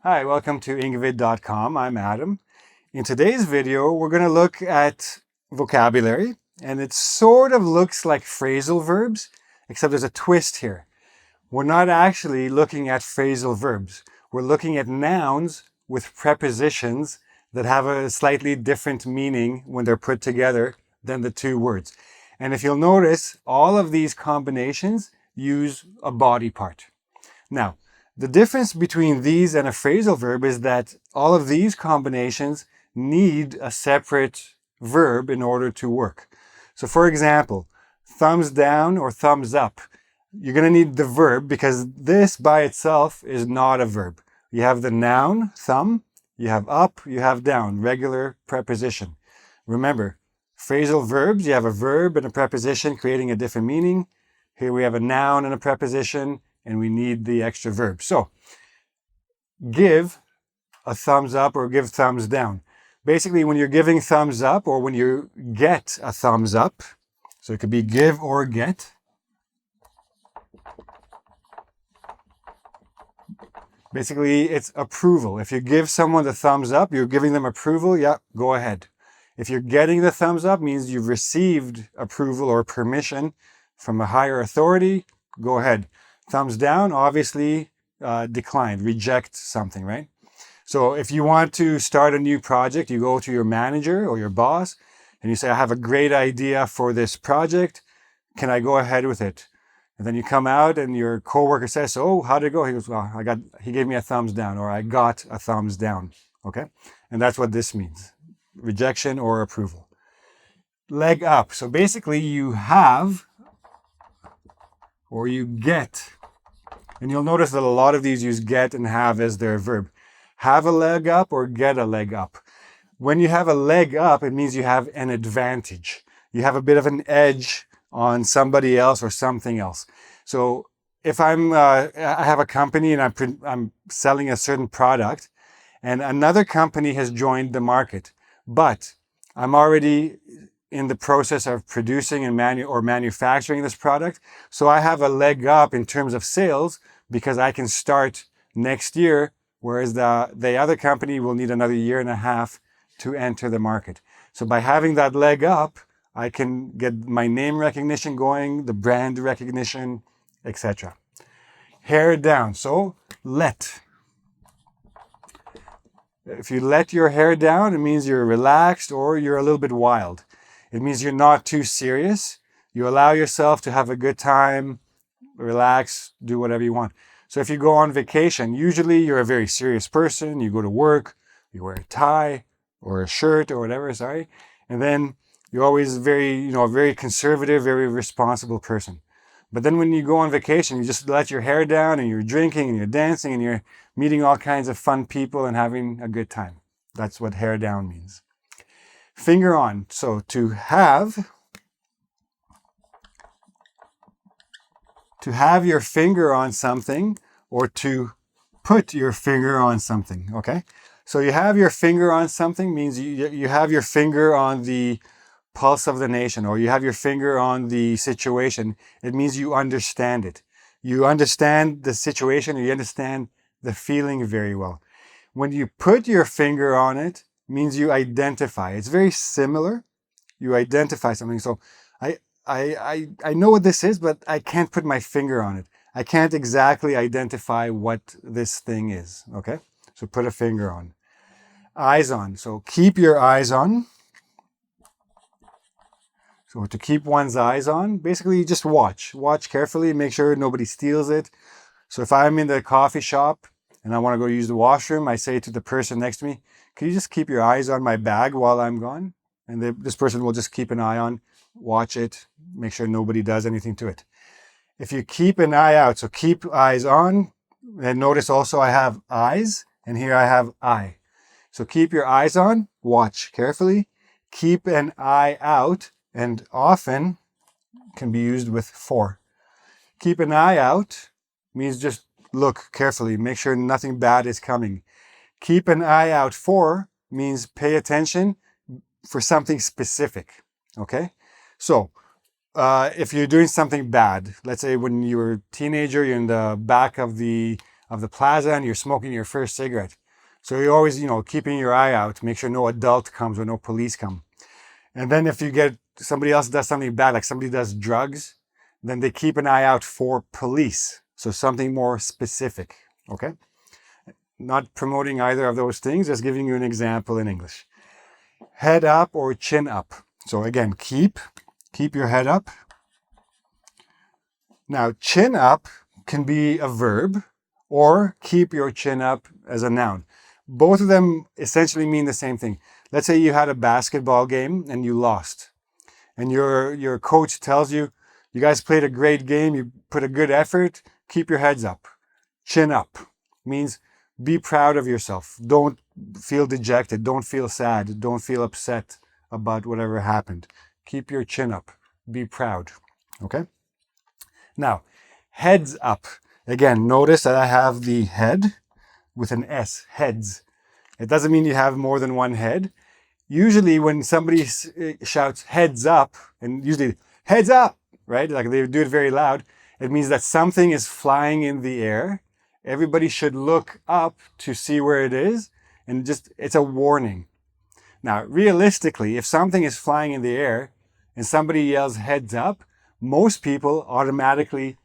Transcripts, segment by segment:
Hi, welcome to Ingvid.com. I'm Adam. In today's video, we're going to look at vocabulary, and it sort of looks like phrasal verbs, except there's a twist here. We're not actually looking at phrasal verbs. We're looking at nouns with prepositions that have a slightly different meaning when they're put together than the two words. And if you'll notice, all of these combinations use a body part. Now, the difference between these and a phrasal verb is that all of these combinations need a separate verb in order to work. So for example, thumbs down or thumbs up, you're going to need the verb because this by itself is not a verb. You have the noun, thumb, you have up, you have down, regular preposition. Remember, phrasal verbs, you have a verb and a preposition creating a different meaning. Here we have a noun and a preposition, and we need the extra verb. So, give a thumbs up or give thumbs down. Basically, when you're giving thumbs up or when you get a thumbs up, so it could be give or get. Basically, it's approval. If you give someone the thumbs up, you're giving them approval, yeah, go ahead. If you're getting the thumbs up, means you've received approval or permission from a higher authority, go ahead. Thumbs down, obviously decline, reject something, right? So if you want to start a new project, you go to your manager or your boss and you say, I have a great idea for this project. Can I go ahead with it? And then you come out and your coworker says, oh, how'd it go? He goes, well, he gave me a thumbs down, or I got a thumbs down. Okay. And that's what this means. Rejection or approval. Leg up. So basically you have or you get. And you'll notice that a lot of these use get and have as their verb. Have a leg up or get a leg up. When you have a leg up, it means you have an advantage. You have a bit of an edge on somebody else or something else. So if I have a company and I'm selling a certain product and another company has joined the market, but I'm already in the process of producing and manufacturing this product. So I have a leg up in terms of sales because I can start next year, whereas the other company will need another year and a half to enter the market. So by having that leg up, I can get my name recognition going, the brand recognition, etc. Hair down. So let. If you let your hair down, it means you're relaxed or you're a little bit wild. It means you're not too serious. You allow yourself to have a good time, relax, do whatever you want. So if you go on vacation, usually you're a very serious person. You go to work, you wear a tie or a shirt or whatever, and then you're always very conservative, very responsible person. But then when you go on vacation, you just let your hair down and you're drinking and you're dancing and you're meeting all kinds of fun people and having a good time. That's what hair down means. Finger on. So to have your finger on something or to put your finger on something, okay? So you have your finger on something means you have your finger on the pulse of the nation, or you have your finger on the situation. It means you understand it. You understand the situation, or you understand the feeling very well. When you put your finger on it, means you identify. It's very similar. You identify something. So I know what this is, but I can't put my finger on it. I can't exactly identify what this thing is. Okay? So put a finger on. Eyes on. So keep your eyes on. So to keep one's eyes on, basically just watch. Watch carefully, make sure nobody steals it. So if I'm in the coffee shop and I want to go use the washroom, I say to the person next to me, can you just keep your eyes on my bag while I'm gone? And this person will just keep an eye on, watch it, make sure nobody does anything to it. If you keep an eye out, so keep eyes on, and notice also I have eyes, and here I have eye. So keep your eyes on, watch carefully, keep an eye out, and often can be used with for. Keep an eye out means just look carefully, make sure nothing bad is coming. Keep an eye out for means pay attention for something specific, okay? So if you're doing something bad, let's say when you were a teenager, you're in the back of the of the plaza and you're smoking your first cigarette. So you're always, keeping your eye out, make sure no adult comes or no police come. And then if you get somebody else does something bad, like somebody does drugs, then they keep an eye out for police. So something more specific, okay? Not promoting either of those things, just giving you an example in English. Head up or chin up. So again, keep your head up. Now, chin up can be a verb or keep your chin up as a noun. Both of them essentially mean the same thing. Let's say you had a basketball game and you lost. And your coach tells you, you guys played a great game, you put a good effort, keep your heads up. Chin up means be proud of yourself. Don't feel dejected, don't feel sad, don't feel upset about whatever happened. Keep your chin up, be proud, okay? Now, heads up. Again, notice that I have the head with an S, heads. It doesn't mean you have more than one head. Usually when somebody shouts heads up, and usually heads up, right? Like they do it very loud, it means that something is flying in the air. Everybody should look up to see where it is, and it's a warning. Now, realistically, if something is flying in the air and somebody yells heads up, most people automatically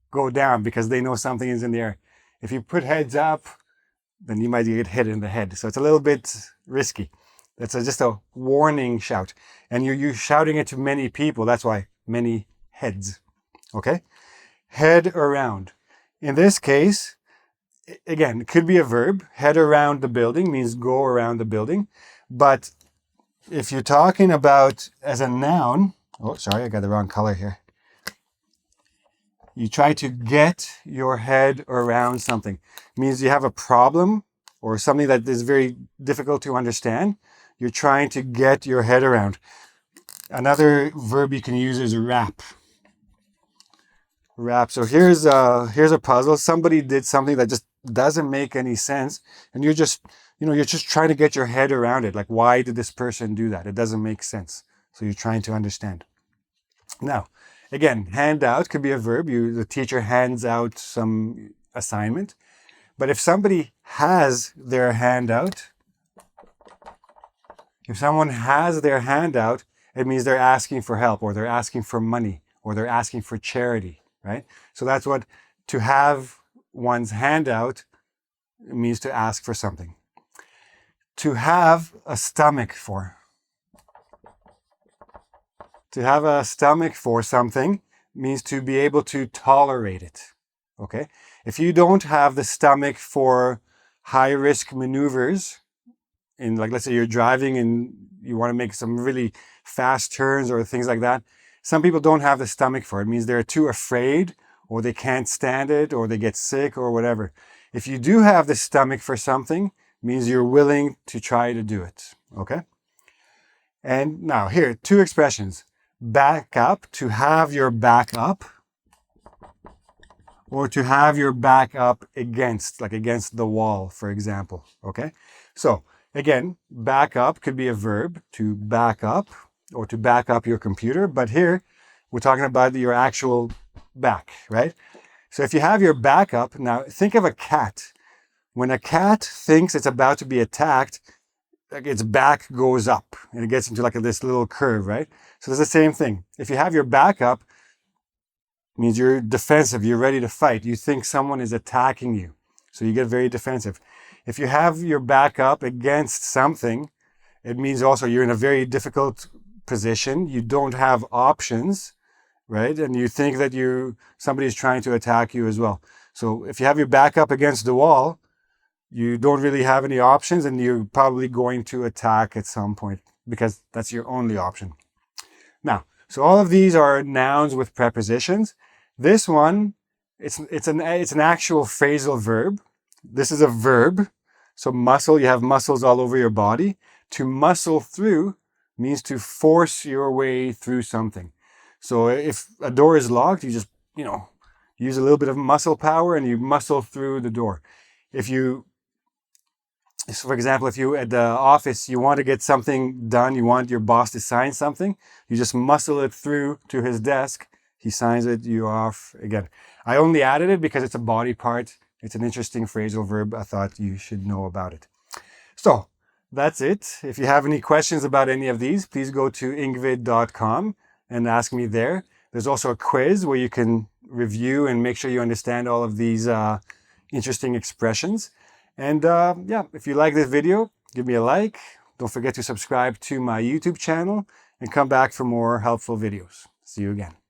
go down because they know something is in the air. If you put heads up, then you might get hit in the head. So it's a little bit risky. That's just a warning shout. And you're shouting it to many people. That's why many heads. Okay? Head around. In this case, again, it could be a verb. Head around the building means go around the building. But if you're talking about as a noun, oh, sorry, I got the wrong color here. You try to get your head around something. It means you have a problem or something that is very difficult to understand. You're trying to get your head around. Another verb you can use is wrap. Wrap. So here's a puzzle. Somebody did something that just doesn't make any sense, and you're just trying to get your head around it. Like, why did this person do that? It doesn't make sense. So you're trying to understand. Now, again, hand out could be a verb. The teacher hands out some assignment. But if somebody has their hand out, it means they're asking for help, or they're asking for money, or they're asking for charity, right? So that's what to have one's hand out means, to ask for something. To have a stomach for. To have a stomach for something means to be able to tolerate it, okay? If you don't have the stomach for high-risk maneuvers, let's say you're driving and you want to make some really fast turns or things like that, some people don't have the stomach for it. It means they're too afraid, or they can't stand it, or they get sick, or whatever. If you do have the stomach for something, it means you're willing to try to do it, okay? And now here, two expressions. Back up, to have your back up, or to have your back up against, like against the wall, for example, okay? So again, back up could be a verb, to back up, or to back up your computer, but here we're talking about your actual back, right? So if you have your back up, now think of a cat. When a cat thinks it's about to be attacked, like its back goes up and it gets into like this little curve, right? So it's the same thing. If you have your back up, it means you're defensive, you're ready to fight. You think someone is attacking you, so you get very defensive. If you have your back up against something, it means also you're in a very difficult position. You don't have options, right? And you think that somebody's trying to attack you as well. So if you have your back up against the wall, you don't really have any options, and you're probably going to attack at some point because that's your only option. Now, so all of these are nouns with prepositions. This one, it's an actual phrasal verb. This is a verb. So muscle, you have muscles all over your body. To muscle through means to force your way through something. So if a door is locked, you just, use a little bit of muscle power and you muscle through the door. So for example, if you at the office, you want to get something done, you want your boss to sign something, you just muscle it through to his desk. He signs it, you're off again. I only added it because it's a body part It's an interesting phrasal verb. I thought you should know about it. So that's it. If you have any questions about any of these, please go to ingvid.com and ask me there. There's also a quiz where you can review and make sure you understand all of these interesting expressions. And yeah, if you like this video, give me a like. Don't forget to subscribe to my YouTube channel and come back for more helpful videos. See you again.